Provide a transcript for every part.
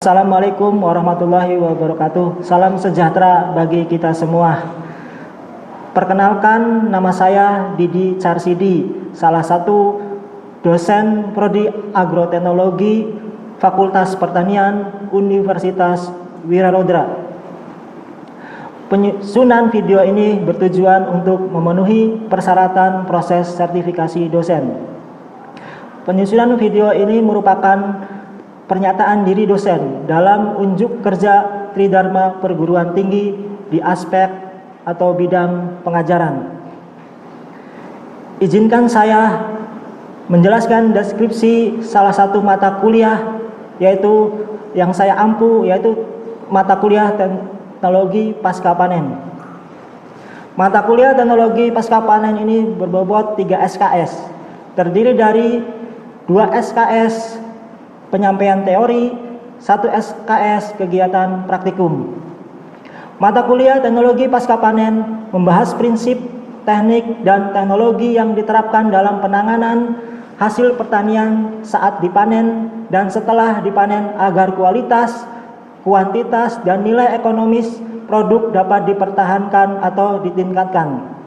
Assalamualaikum warahmatullahi wabarakatuh. Salam sejahtera bagi kita semua. Perkenalkan, nama saya Didi Carsidi, salah satu dosen Prodi Agroteknologi Fakultas Pertanian Universitas Wirarodra. Penyusunan video ini bertujuan untuk memenuhi persyaratan proses sertifikasi dosen. Penyusunan video ini merupakan pernyataan diri dosen dalam unjuk kerja Tridharma Perguruan Tinggi di aspek atau bidang pengajaran. Izinkan saya menjelaskan deskripsi salah satu mata kuliah yaitu yang saya ampu, yaitu mata kuliah teknologi pasca panen. Mata kuliah teknologi pasca panen ini berbobot 3 SKS, terdiri dari 2 SKS penyampaian teori, 1 SKS kegiatan praktikum. Mata kuliah teknologi pasca panen membahas prinsip, teknik, dan teknologi yang diterapkan dalam penanganan hasil pertanian saat dipanen dan setelah dipanen agar kualitas, kuantitas, dan nilai ekonomis produk dapat dipertahankan atau ditingkatkan.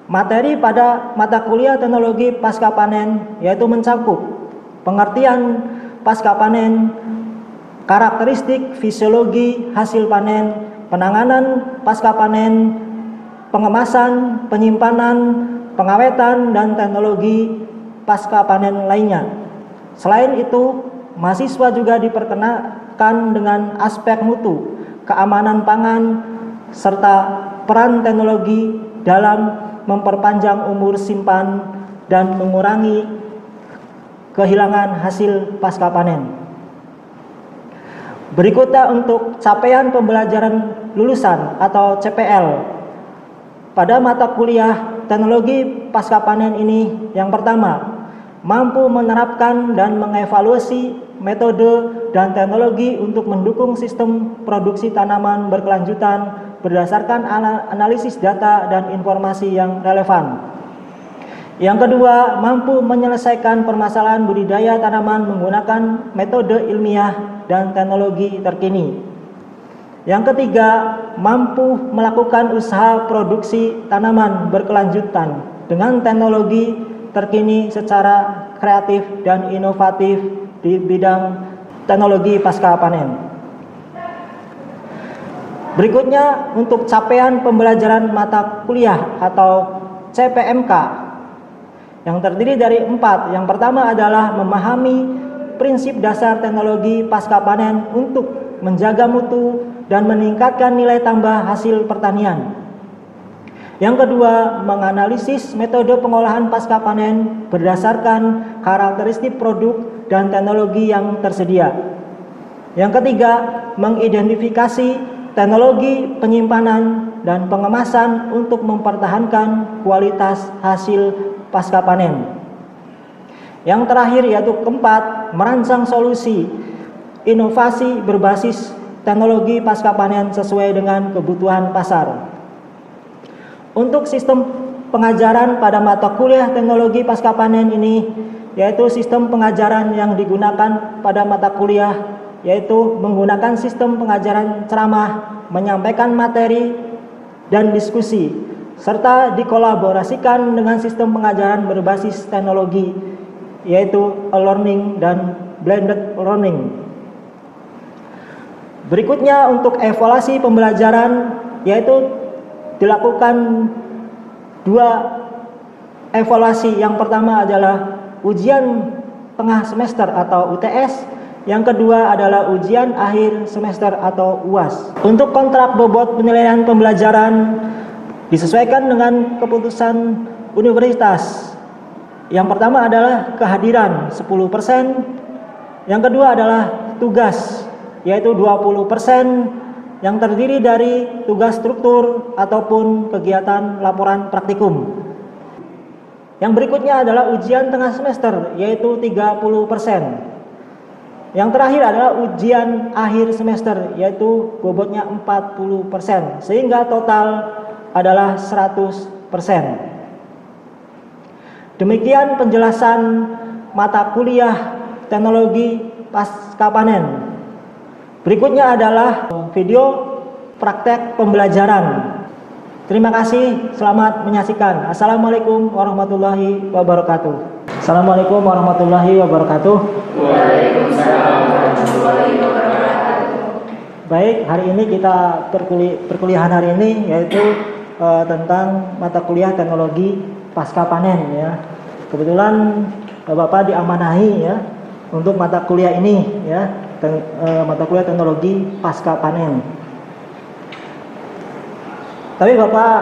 Materi pada mata kuliah teknologi pasca panen yaitu mencakup pengertian pasca panen, karakteristik fisiologi hasil panen, penanganan pasca panen, pengemasan, penyimpanan, pengawetan, dan teknologi pasca panen lainnya. Selain itu, mahasiswa juga diperkenalkan dengan aspek mutu, keamanan pangan, serta peran teknologi dalam memperpanjang umur simpan dan mengurangi kehilangan hasil pasca panen. Berikutnya untuk capaian pembelajaran lulusan atau CPL pada mata kuliah teknologi pasca panen ini. Yang pertama, mampu menerapkan dan mengevaluasi metode dan teknologi untuk mendukung sistem produksi tanaman berkelanjutan berdasarkan analisis data dan informasi yang relevan. Yang kedua, mampu menyelesaikan permasalahan budidaya tanaman menggunakan metode ilmiah dan teknologi terkini. Yang ketiga, mampu melakukan usaha produksi tanaman berkelanjutan dengan teknologi terkini secara kreatif dan inovatif di bidang teknologi pasca panen. Berikutnya untuk capaian pembelajaran mata kuliah atau CPMK yang terdiri dari 4. Yang pertama adalah memahami prinsip dasar teknologi pasca panen untuk menjaga mutu dan meningkatkan nilai tambah hasil pertanian. Yang kedua, menganalisis metode pengolahan pasca panen berdasarkan karakteristik produk dan teknologi yang tersedia. Yang ketiga, mengidentifikasi teknologi penyimpanan dan pengemasan untuk mempertahankan kualitas hasil pasca panen. Yang terakhir yaitu keempat, merancang solusi inovasi berbasis teknologi pasca panen sesuai dengan kebutuhan pasar. Untuk sistem pengajaran pada mata kuliah teknologi pasca panen ini yaitu sistem pengajaran yang digunakan pada mata kuliah yaitu menggunakan sistem pengajaran ceramah, menyampaikan materi dan diskusi, serta dikolaborasikan dengan sistem pengajaran berbasis teknologi yaitu e-learning dan blended learning. Berikutnya untuk evaluasi pembelajaran yaitu dilakukan 2 evaluasi. Yang pertama adalah ujian tengah semester atau UTS, yang kedua adalah ujian akhir semester atau UAS. Untuk kontrak bobot penilaian pembelajaran disesuaikan dengan keputusan universitas. Yang pertama adalah kehadiran 10%, yang kedua adalah tugas yaitu 20%, yang terdiri dari tugas struktur ataupun kegiatan laporan praktikum. Yang berikutnya adalah ujian tengah semester yaitu 30%. Yang terakhir adalah ujian akhir semester yaitu bobotnya 40%, sehingga total adalah 100%. Demikian penjelasan mata kuliah teknologi pasca panen. Berikutnya adalah video praktek pembelajaran. Terima kasih, selamat menyaksikan. Assalamualaikum warahmatullahi wabarakatuh. Assalamualaikum warahmatullahi wabarakatuh. Waalaikumsalam warahmatullahi wabarakatuh. Baik, hari ini kita perkuliahan hari ini yaitu tentang mata kuliah teknologi pasca panen ya. Kebetulan Bapak diamanahi ya untuk mata kuliah ini ya, mata kuliah teknologi pasca panen. Tapi Bapak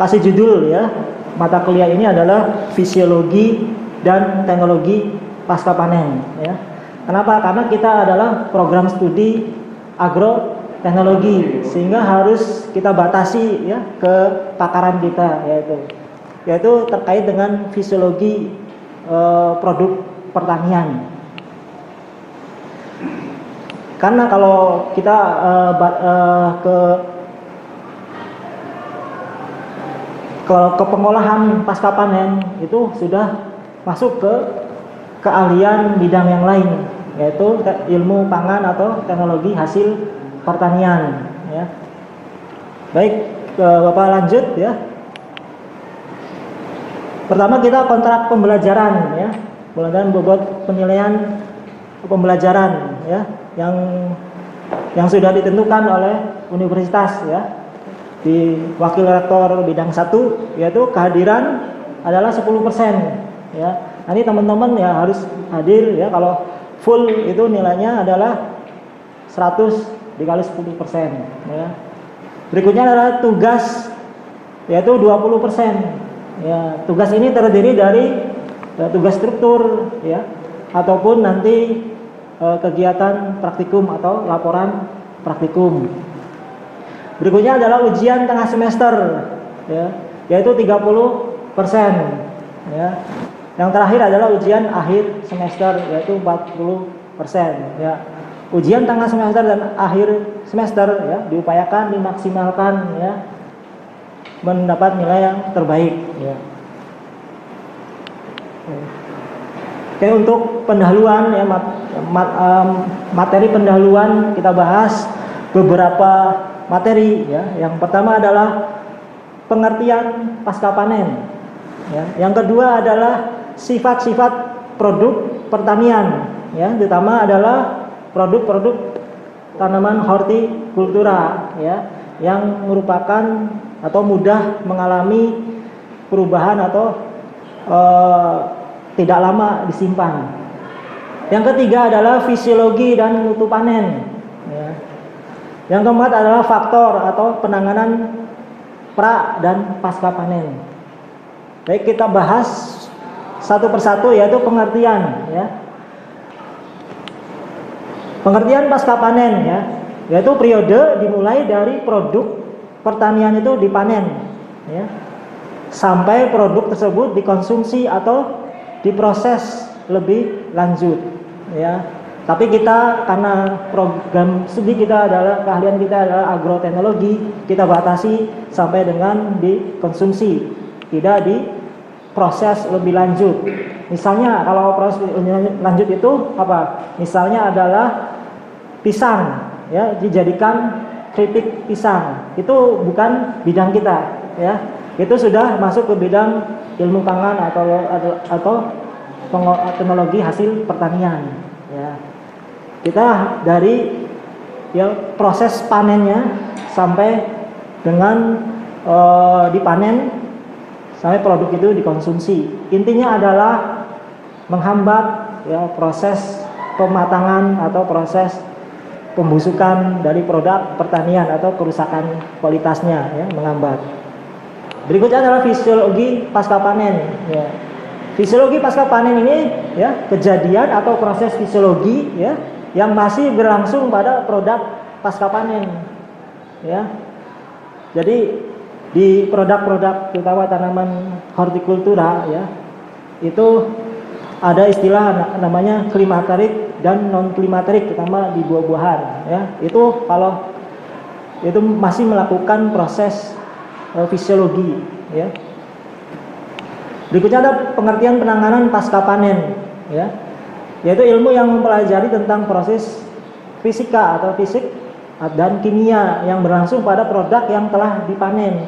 kasih judul ya, mata kuliah ini adalah fisiologi dan teknologi pasca panen ya. Kenapa? Karena kita adalah program studi agroteknologi, sehingga harus kita batasi ya ke pakaran kita, yaitu terkait dengan fisiologi produk pertanian. Karena kalau kita ke pengolahan pasca panen itu sudah masuk ke keahlian bidang yang lain, yaitu ilmu pangan atau teknologi hasil pertanian ya. Baik, Bapak lanjut ya. Pertama kita kontrak pembelajaran ya, dan bobot penilaian pembelajaran ya yang sudah ditentukan oleh universitas ya. Di wakil rektor bidang 1 yaitu kehadiran adalah 10% ya. Nanti teman-teman ya harus hadir ya. Kalau full itu nilainya adalah 100 dikali 10% ya. Berikutnya adalah tugas yaitu 20% ya. Tugas ini terdiri dari tugas struktur ya, ataupun nanti kegiatan praktikum atau laporan praktikum. Berikutnya adalah ujian tengah semester ya, yaitu 30% ya. Yang terakhir adalah ujian akhir semester yaitu 40% ya. Ujian tengah semester dan akhir semester ya diupayakan dimaksimalkan ya, mendapat nilai yang terbaik ya. Oke, untuk pendahuluan ya, materi pendahuluan kita bahas beberapa materi ya. Yang pertama adalah pengertian pasca panen ya. Yang kedua adalah sifat-sifat produk pertanian ya, terutama adalah produk-produk tanaman hortikultura ya, yang merupakan atau mudah mengalami perubahan atau tidak lama disimpan. Yang ketiga adalah fisiologi dan mutu panen ya. Yang keempat adalah faktor atau penanganan pra dan pasca panen. Baik, kita bahas satu persatu yaitu pengertian ya. Pengertian pasca panen ya, yaitu periode dimulai dari produk pertanian itu dipanen ya, sampai produk tersebut dikonsumsi atau diproses lebih lanjut ya. Tapi kita karena program studi kita adalah keahlian kita adalah agroteknologi, kita batasi sampai dengan dikonsumsi, tidak diproses lebih lanjut. Misalnya kalau proses lanjut itu apa? Misalnya adalah pisang ya, dijadikan keripik pisang. Itu bukan bidang kita ya. Itu sudah masuk ke bidang ilmu pangan atau teknologi hasil pertanian ya. Kita dari ya proses panennya sampai dengan dipanen sampai produk itu dikonsumsi. Intinya adalah menghambat ya proses pematangan atau proses pembusukan dari produk pertanian atau kerusakan kualitasnya ya, menghambat. Berikutnya adalah fisiologi pasca panen ya. Fisiologi pasca panen ini ya kejadian atau proses fisiologi ya yang masih berlangsung pada produk pasca panen ya. Jadi di produk-produk terutama tanaman hortikultura ya, itu ada istilah namanya klimaterik dan non klimaterik, terutama di buah-buahan ya. Itu kalau itu masih melakukan proses fisiologi ya. Berikutnya ada pengertian penanganan pasca panen ya, yaitu ilmu yang mempelajari tentang proses fisika atau fisik dan kimia yang berlangsung pada produk yang telah dipanen,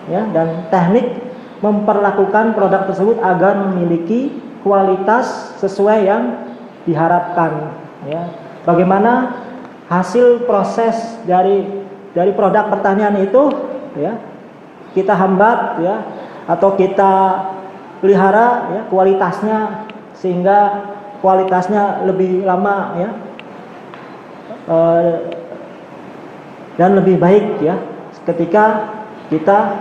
ya, dan teknik memperlakukan produk tersebut agar memiliki kualitas sesuai yang diharapkan, ya. Bagaimana hasil proses dari produk pertanian itu, ya, kita hambat, ya, atau kita pelihara, ya, kualitasnya, sehingga kualitasnya lebih lama, ya, dan lebih baik, ya, ketika kita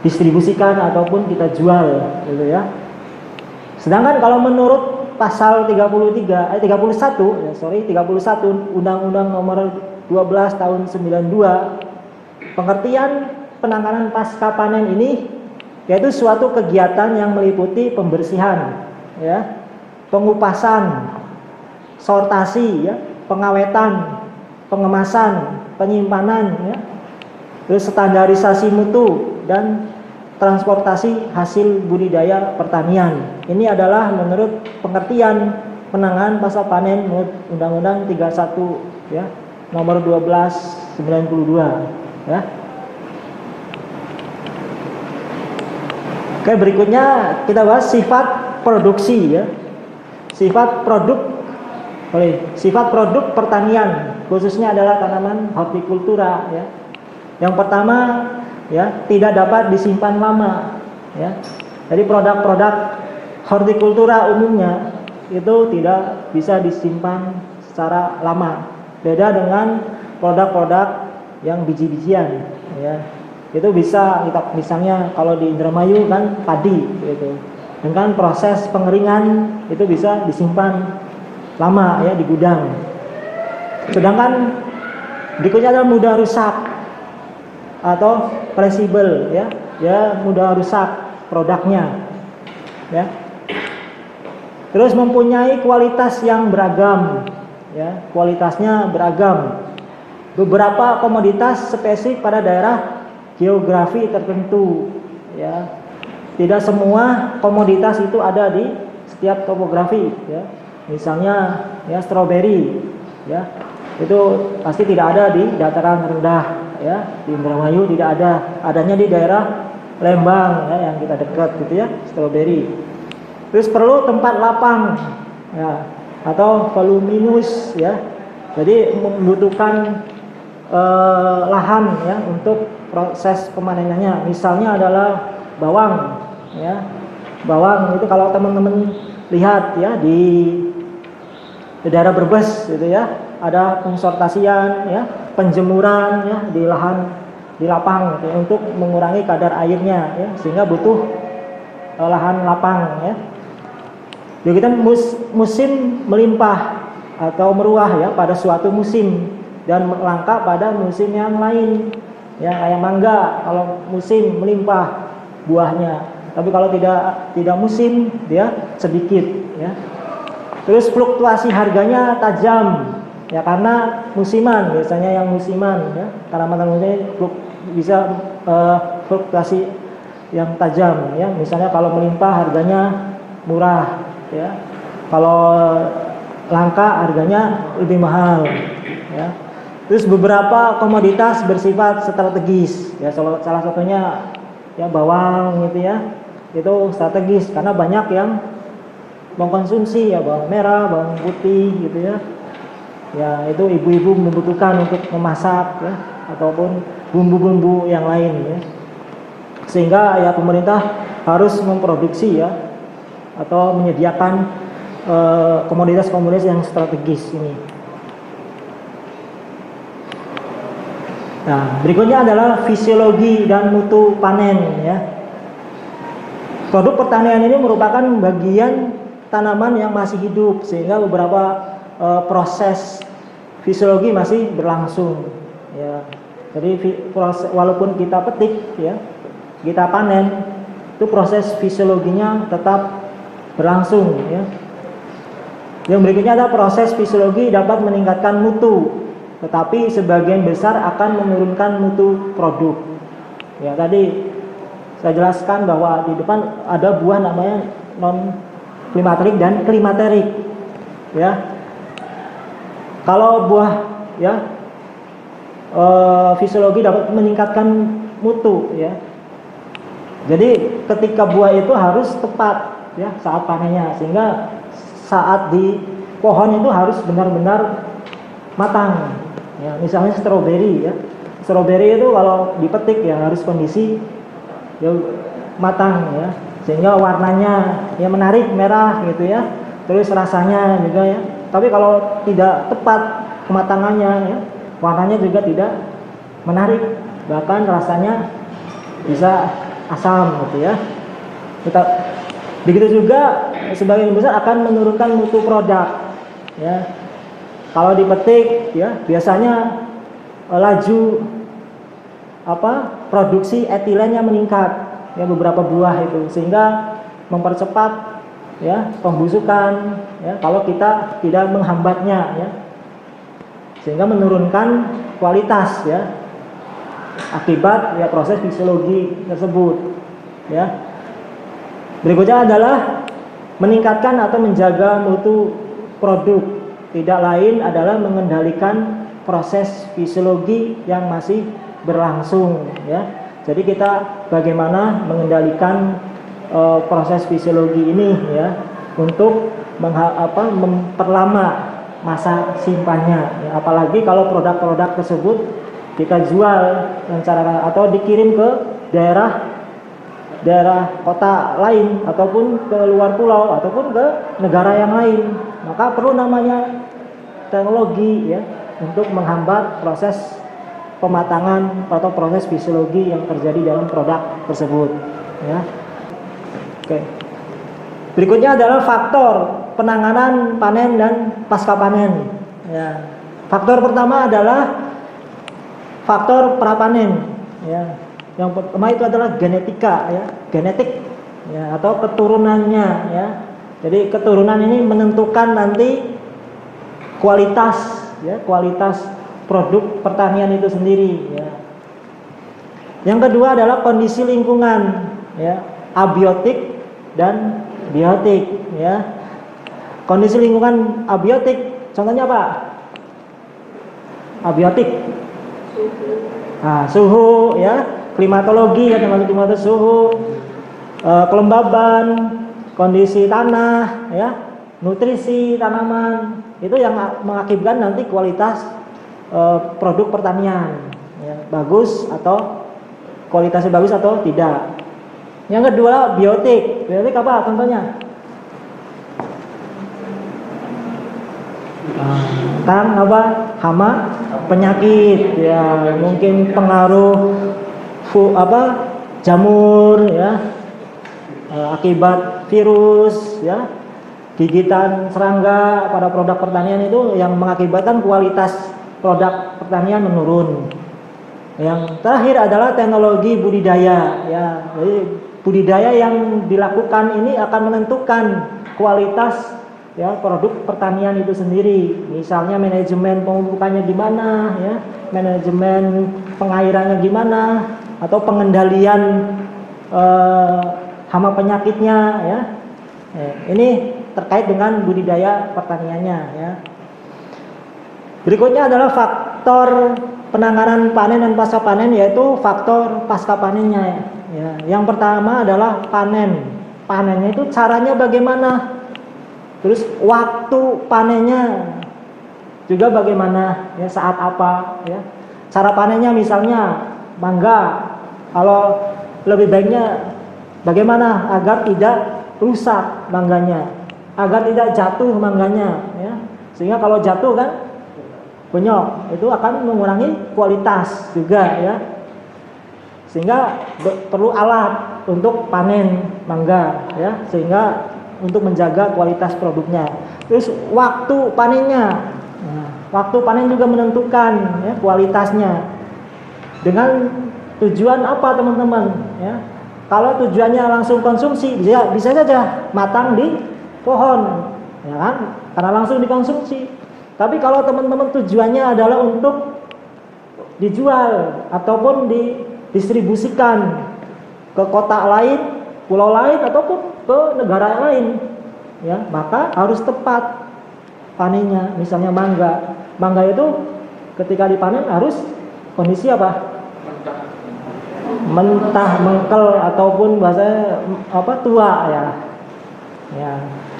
distribusikan ataupun kita jual, gitu ya. Sedangkan kalau menurut pasal 31 Undang-Undang Nomor 12 Tahun 92, pengertian penanganan pasca panen ini yaitu suatu kegiatan yang meliputi pembersihan, ya, pengupasan, sortasi, ya, pengawetan, pengemasan, penyimpanan, ya, terus standarisasi mutu dan transportasi hasil budidaya pertanian. Ini adalah menurut pengertian penanganan pasca panen menurut Undang-Undang 31, ya, nomor 12/92, ya. Oke, berikutnya kita bahas sifat produksi, ya. Sifat produk pertanian, khususnya adalah tanaman hortikultura, ya. Yang pertama, ya, tidak dapat disimpan lama, ya. Jadi produk-produk hortikultura umumnya itu tidak bisa disimpan secara lama. Beda dengan produk-produk yang biji-bijian, ya. Itu bisa kita, misalnya kalau di Indramayu kan padi, gitu. Dengan proses pengeringan itu bisa disimpan lama, ya, di gudang. Sedangkan berikutnya adalah mudah rusak atau perishable, ya, mudah rusak produknya, ya. Terus mempunyai kualitas yang beragam, ya, kualitasnya beragam. Beberapa komoditas spesifik pada daerah geografi tertentu, ya. Tidak semua komoditas itu ada di setiap topografi, ya. Misalnya, ya, stroberi, ya, itu pasti tidak ada di dataran rendah, ya. Di Indramayu tidak ada, adanya di daerah Lembang, ya, yang kita dekat, gitu ya, stroberi. Terus perlu tempat lapang, ya, atau voluminous, ya. Jadi membutuhkan lahan, ya, untuk proses pemanenannya. Misalnya adalah bawang, ya. Bawang itu kalau teman-teman lihat, ya, di daerah Brebes, gitu ya, ada pengsortasian, ya, penjemuran, ya, di lahan, di lapang, gitu, untuk mengurangi kadar airnya, ya, sehingga butuh lahan lapang, ya. Jadi kita musim melimpah atau meruah, ya, pada suatu musim dan langka pada musim yang lain, ya, kayak mangga kalau musim melimpah buahnya, tapi kalau tidak musim dia sedikit, ya. Terus fluktuasi harganya tajam, ya, karena musiman, biasanya yang musiman, ya, tanaman-tanaman ini bisa fluktuasi yang tajam, ya. Misalnya kalau melimpah harganya murah, ya, kalau langka harganya lebih mahal, ya. Terus beberapa komoditas bersifat strategis, ya, salah satunya, ya, bawang, gitu ya, itu strategis karena banyak yang mengkonsumsi, ya, bawang merah, bawang putih, gitu ya. Ya, itu ibu-ibu membutuhkan untuk memasak, ya, ataupun bumbu-bumbu yang lain, ya. Sehingga, ya, pemerintah harus memproduksi, ya, atau menyediakan komoditas-komoditas yang strategis ini. Nah, berikutnya adalah fisiologi dan mutu panen, ya. Produk pertanian ini merupakan bagian tanaman yang masih hidup, sehingga beberapa proses fisiologi masih berlangsung, ya. Jadi walaupun kita petik, ya, kita panen, itu proses fisiologinya tetap berlangsung, ya. Yang berikutnya adalah proses fisiologi dapat meningkatkan mutu, tetapi sebagian besar akan menurunkan mutu produk. Ya, tadi saya jelaskan bahwa di depan ada buah namanya non klimaterik dan klimaterik, ya. Kalau buah ya fisiologi dapat meningkatkan mutu ya. Jadi ketika buah itu harus tepat ya saat panennya, sehingga saat di pohon itu harus benar-benar matang. Ya, misalnya stroberi ya. Stroberi itu kalau dipetik ya harus kondisi ya matang ya, sehingga warnanya ya menarik merah gitu ya. Terus rasanya juga ya. Tapi kalau tidak tepat kematangannya ya, warnanya juga tidak menarik, bahkan rasanya bisa asam gitu ya. Begitu juga sebagian besar akan menurunkan mutu produk ya. Kalau dipetik ya biasanya laju produksi etilennya meningkat ya beberapa buah itu, sehingga mempercepat ya pembusukan ya kalau kita tidak menghambatnya ya, sehingga menurunkan kualitas ya akibat ya proses fisiologi tersebut ya. Berikutnya adalah meningkatkan atau menjaga mutu produk, tidak lain adalah mengendalikan proses fisiologi yang masih berlangsung ya. Jadi kita bagaimana mengendalikan proses fisiologi ini ya untuk memperlama masa simpannya ya. Apalagi kalau produk-produk tersebut kita jual atau dikirim ke daerah kota lain ataupun ke luar pulau ataupun ke negara yang lain, maka perlu namanya teknologi ya untuk menghambat proses pematangan atau proses fisiologi yang terjadi dalam produk tersebut ya. Oke. Berikutnya adalah faktor penanganan panen dan pasca panen ya. Faktor pertama adalah faktor prapanen ya. Yang pertama itu adalah genetika ya, genetik ya, atau keturunannya ya. Jadi keturunan ini menentukan nanti kualitas ya, kualitas produk pertanian itu sendiri ya. Yang kedua adalah kondisi lingkungan ya, abiotik dan biotik ya. Kondisi lingkungan abiotik contohnya apa? Abiotik suhu ya, klimatologi ya, termasuk klimatologi suhu, kelembaban, kondisi tanah ya, nutrisi tanaman, itu yang mengakibatkan nanti kualitas produk pertanian ya, bagus atau kualitasnya bagus atau tidak. Yang kedua biotik. Biotik apa contohnya? Tentang apa? Hama, penyakit ya, mungkin pengaruh jamur ya, akibat virus ya, gigitan serangga pada produk pertanian itu yang mengakibatkan kualitas produk pertanian menurun. Yang terakhir adalah teknologi budidaya ya. Jadi budidaya yang dilakukan ini akan menentukan kualitas ya produk pertanian itu sendiri. Misalnya manajemen pemupukannya gimana ya, manajemen pengairannya gimana, atau pengendalian hama penyakitnya ya. Ini terkait dengan budidaya pertaniannya ya. Berikutnya adalah faktor penanganan panen dan pasca panen, yaitu faktor pasca panennya ya. Yang pertama adalah panen. Panennya itu caranya bagaimana? Terus waktu panennya juga bagaimana ya, saat apa ya. Cara panennya misalnya mangga, kalau lebih baiknya bagaimana agar tidak rusak mangganya, agar tidak jatuh mangganya ya. Sehingga kalau jatuh kan bonyok, itu akan mengurangi kualitas juga ya. Sehingga perlu alat untuk panen mangga ya, sehingga untuk menjaga kualitas produknya. Terus waktu panennya, waktu panen juga menentukan ya, kualitasnya. Dengan tujuan apa teman-teman ya? Kalau tujuannya langsung konsumsi, bisa saja matang di pohon ya kan, karena langsung dikonsumsi. Tapi kalau teman-teman tujuannya adalah untuk dijual ataupun didistribusikan ke kota lain, pulau lain, ataupun ke negara lain ya, maka harus tepat panennya. Misalnya mangga mangga itu ketika dipanen harus kondisi apa? Mentah, mengkel ataupun bahasa apa tua ya. Ya,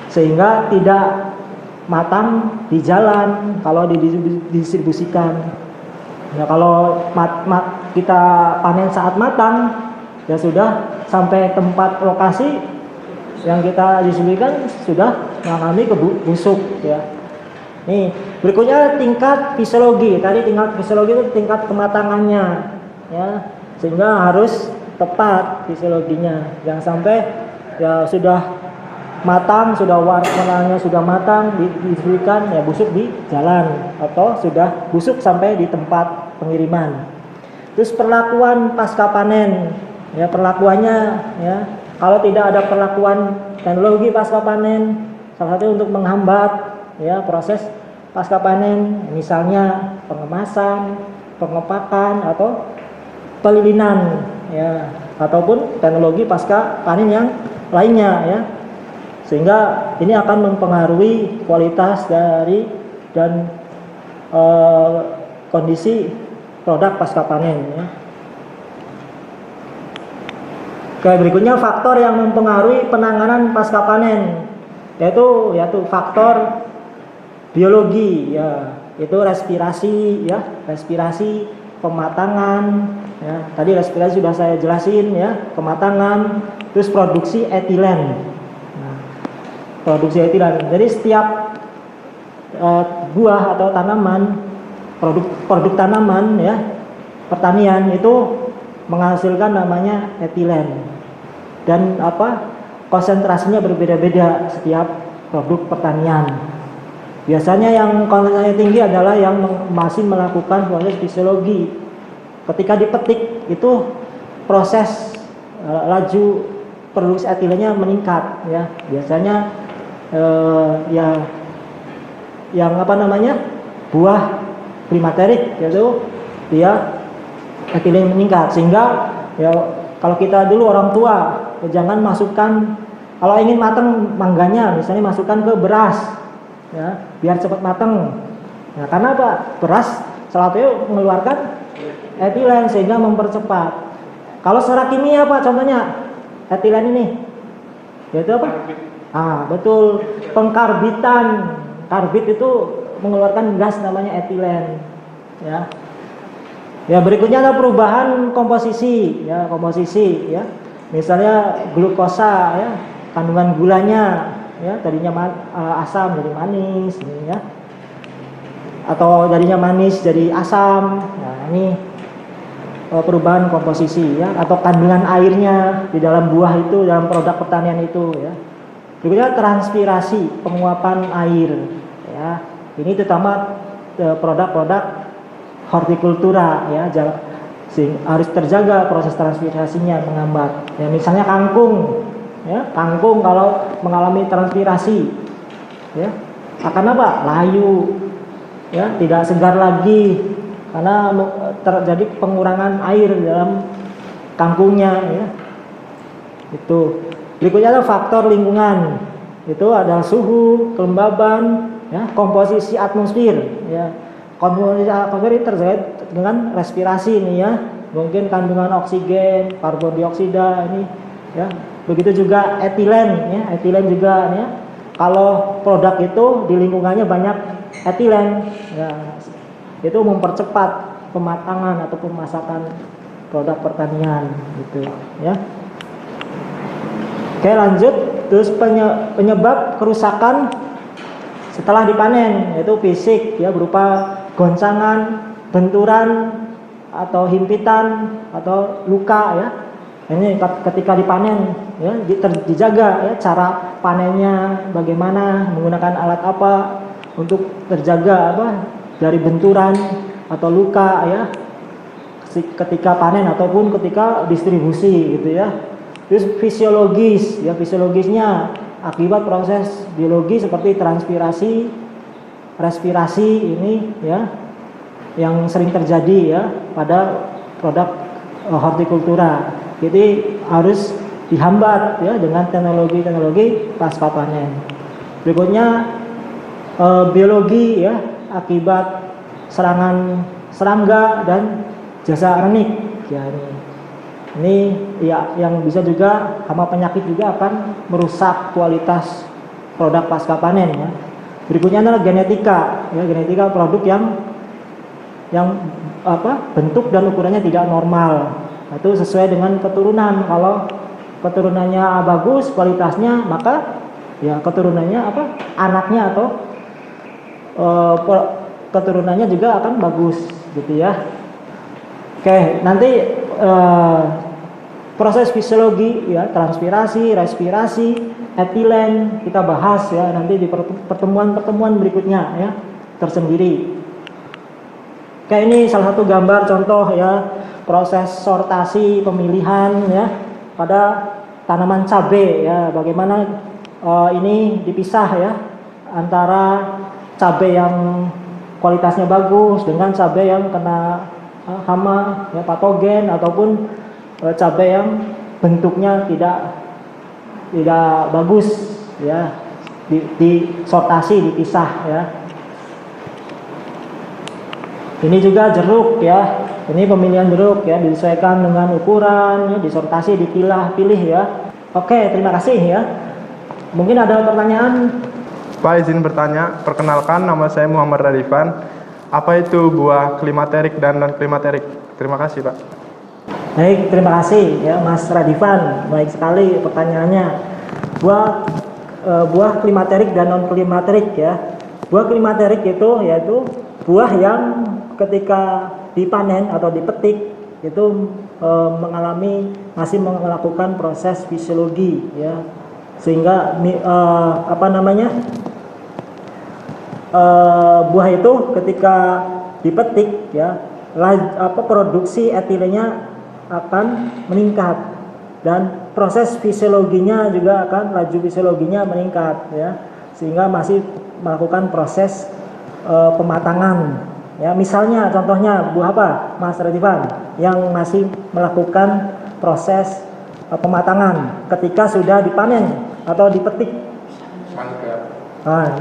sehingga tidak matang di jalan kalau didistribusikan. Ya, kalau kita panen saat matang ya sudah sampai tempat lokasi yang kita distribusikan sudah mengalami busuk ya. Nih, berikutnya tingkat fisiologi. Tadi tingkat fisiologi itu tingkat kematangannya ya. Sehingga harus tepat fisiologinya. Jangan sampai ya sudah matang, sudah warnanya sudah matang didistribusikan ya busuk di jalan atau sudah busuk sampai di tempat pengiriman. Terus perlakuan pasca panen. Ya, perlakuannya ya. Kalau tidak ada perlakuan teknologi pasca panen, salah satu untuk menghambat ya proses pasca panen, misalnya pengemasan, pengepakan atau pelilinan ya, ataupun teknologi pasca panen yang lainnya ya, sehingga ini akan mempengaruhi kualitas dari dan kondisi produk pasca panen ya. Oke, berikutnya faktor yang mempengaruhi penanganan pasca panen yaitu faktor biologi ya, itu respirasi ya, respirasi, pematangan ya. Tadi respirasi sudah saya jelasin ya, kematangan, terus produksi etilen. Nah, produksi etilen. Jadi setiap buah atau tanaman, produk tanaman ya, pertanian itu menghasilkan namanya etilen. Dan konsentrasinya berbeda-beda setiap produk pertanian. Biasanya yang konsentrasinya tinggi adalah yang masih melakukan proses fisiologi. Ketika dipetik itu proses laju produksi etilennya meningkat ya. Biasanya yang buah primaterik yaitu dia etilen meningkat, sehingga ya kalau kita dulu orang tua ya jangan masukkan, kalau ingin matang mangganya misalnya masukkan ke beras ya biar cepat matang. Nah, karena apa? Beras salah satunya mengeluarkan etilen sehingga mempercepat. Kalau secara kimia apa contohnya? Etilen ini yaitu apa? Betul, pengkarbitan. Karbit itu mengeluarkan gas namanya etilen ya. Ya, berikutnya ada perubahan komposisi ya, misalnya glukosa ya, kandungan gulanya ya, tadinya asam jadi manis ya, atau tadinya manis jadi asam. Nah, ini perubahan komposisi ya, atau kandungan airnya di dalam buah itu, dalam produk pertanian itu ya. Berikutnya transpirasi, penguapan air ya. Ini terutama produk-produk hortikultura ya, harus terjaga proses transpirasinya menghambat. Ya, misalnya kangkung ya, kangkung kalau mengalami transpirasi ya akan apa? Layu ya, tidak segar lagi karena terjadi pengurangan air dalam kangkungnya ya. Itu. Berikutnya ada faktor lingkungan. Itu ada suhu, kelembaban ya, komposisi atmosfer ya. Komposisi atmosfer terkait dengan respirasi ini ya, mungkin kandungan oksigen, karbon dioksida ini ya. Begitu juga etilen ya, etilen juga ya. Kalau produk itu di lingkungannya banyak etilen ya, itu mempercepat pematangan atau pemasakan produk pertanian gitu ya. Oke, lanjut. Terus penyebab kerusakan setelah dipanen yaitu fisik ya, berupa goncangan, benturan atau himpitan atau luka ya. Ini ketika dipanen ya, dijaga ya cara panennya bagaimana, menggunakan alat apa untuk terjaga dari benturan atau luka ya ketika panen ataupun ketika distribusi gitu ya. Terus fisiologis ya, fisiologisnya akibat proses biologi seperti transpirasi, respirasi ini ya yang sering terjadi ya pada produk hortikultura. Jadi harus dihambat ya dengan teknologi pasca panen. Berikutnya biologi ya, akibat serangan serangga dan jasa renik. Ya, ini ya yang bisa juga hama penyakit juga akan merusak kualitas produk pasca panen ya. Berikutnya adalah genetika, ya, genetika produk yang bentuk dan ukurannya tidak normal. Itu sesuai dengan keturunan. Kalau keturunannya bagus kualitasnya, maka ya keturunannya anaknya atau keturunannya juga akan bagus gitu ya. Oke, nanti proses fisiologi ya, transpirasi, respirasi, etilen kita bahas ya nanti di pertemuan-pertemuan berikutnya ya tersendiri. Oke, ini salah satu gambar contoh ya proses sortasi pemilihan ya pada tanaman cabai ya, bagaimana ini dipisah ya antara cabai yang kualitasnya bagus dengan cabai yang kena hama ya, patogen, ataupun cabai yang bentuknya tidak bagus ya, disortasi, dipisah ya. Ini juga jeruk ya, ini pemilihan jeruk ya, disesuaikan dengan ukuran ya, disortasi, dipilah-pilih ya. Oke, terima kasih ya. Mungkin ada pertanyaan? Pak, izin bertanya. Perkenalkan, nama saya Muhammad Radifan. Apa itu buah klimaterik dan non klimaterik? Terima kasih, Pak. Baik, terima kasih ya Mas Radifan. Baik sekali pertanyaannya. Buah klimaterik dan non klimaterik ya. Buah klimaterik itu yaitu buah yang ketika dipanen atau dipetik itu masih melakukan proses fisiologi ya, sehingga buah itu ketika dipetik ya produksi etilennya akan meningkat dan proses fisiologinya juga akan laju fisiologinya meningkat ya, sehingga masih melakukan proses pematangan ya. Misalnya contohnya buah apa Mas Radifan yang masih melakukan proses pematangan ketika sudah dipanen atau dipetik?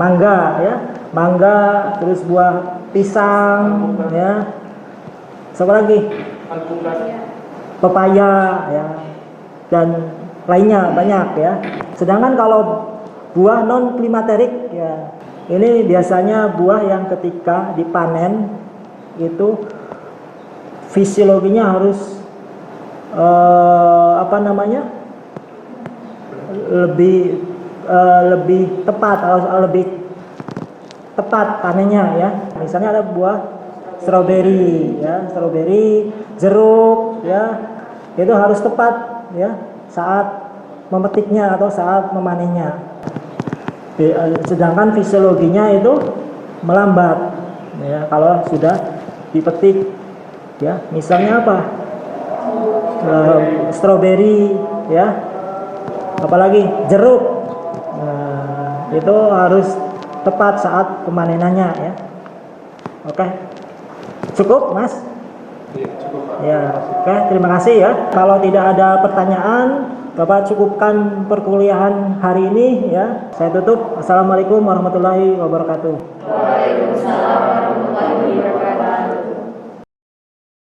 Mangga ya, mangga, terus buah pisang ya, siapa lagi? Pepaya ya, dan lainnya banyak ya. Sedangkan kalau buah non klimaterik ya, ini biasanya buah yang ketika dipanen itu fisiologinya harus lebih tepat panennya ya. Misalnya ada buah stroberi ya, jeruk ya, itu harus tepat ya saat memetiknya atau saat memanennya. Sedangkan fisiologinya itu melambat ya kalau sudah dipetik ya. Misalnya apa? Stroberi ya, apalagi jeruk. Itu harus tepat saat pemanenannya ya. Oke, cukup Mas? Cukup, Pak. Ya, oke, terima kasih ya. Kalau tidak ada pertanyaan, Bapak cukupkan perkuliahan hari ini ya. Saya tutup. Assalamualaikum warahmatullahi wabarakatuh. Waalaikumsalam.